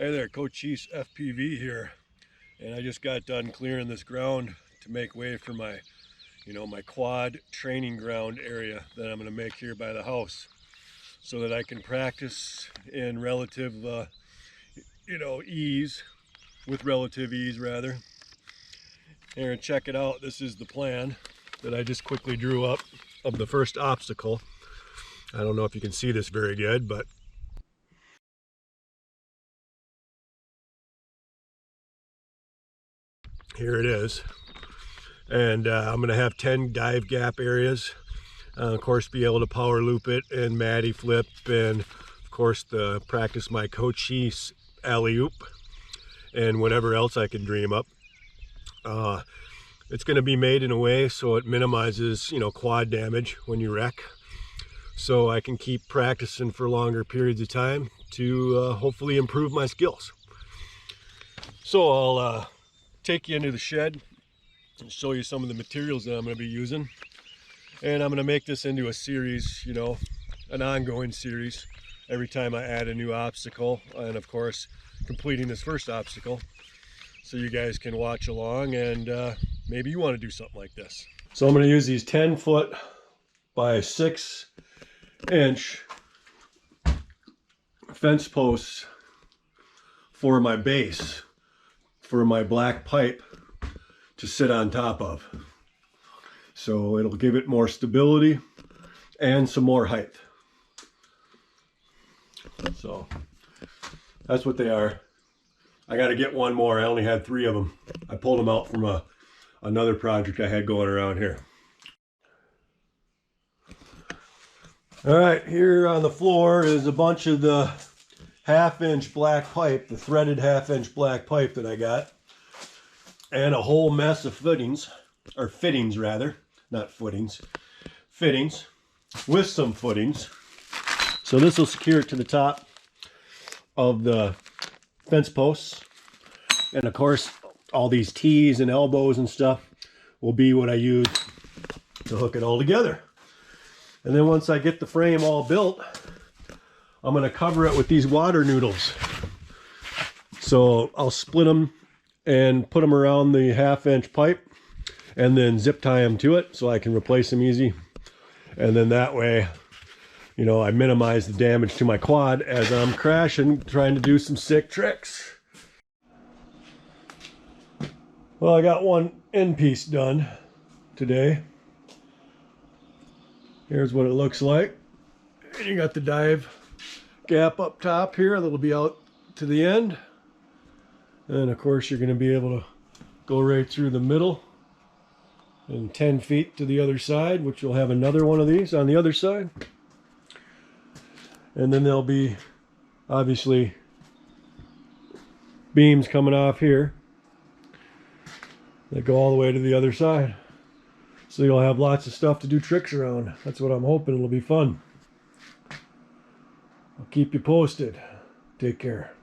Hey there, COCHISE FPV here, and I just got done clearing this ground to make way for my, my quad training ground area that I'm going to make here by the house, so that I can practice in relative, ease, with relative ease rather. Here, and check it out. This is the plan that I just quickly drew up of the first obstacle. I don't know if you can see this very good, but here it is. And I'm going to have 10 dive gap areas. Of course, be able to power loop it and Matty flip, and of course practice my COCHISE alley-oop and whatever else I can dream up. It's going to be made in a way so it minimizes, quad damage when you wreck, so I can keep practicing for longer periods of time to hopefully improve my skills. So I'll take you into the shed and show you some of the materials that I'm going to be using, and I'm going to make this into a series, an ongoing series every time I add a new obstacle, and of course completing this first obstacle, so you guys can watch along and maybe you want to do something like this. So I'm going to use these 10-foot by 6-inch fence posts for my base, for my black pipe to sit on top of. So it'll give it more stability and some more height. So that's what they are. I got to get one more. I only had 3 of them. I pulled them out from another project I had going around here. All right, here on the floor is a bunch of the 1/2-inch black pipe, the threaded 1/2-inch black pipe that I got, and a whole mess of fittings, or fittings rather, not footings, fittings with some footings. So this will secure it to the top of the fence posts, and of course all these T's and elbows and stuff will be what I use to hook it all together. And then once I get the frame all built, I'm going to cover it with these water noodles. So I'll split them and put them around the 1/2-inch pipe and then zip tie them to it so I can replace them easy. And then that way, I minimize the damage to my quad as I'm crashing, trying to do some sick tricks. Well, I got one end piece done today. Here's what it looks like. And you got the dive gap up top here that'll be out to the end. And of course you're going to be able to go right through the middle and 10 feet to the other side, which will have another one of these on the other side. And then there'll be obviously beams coming off here that go all the way to the other side. So you'll have lots of stuff to do tricks around. That's what I'm hoping. It'll be fun. I'll keep you posted. Take care.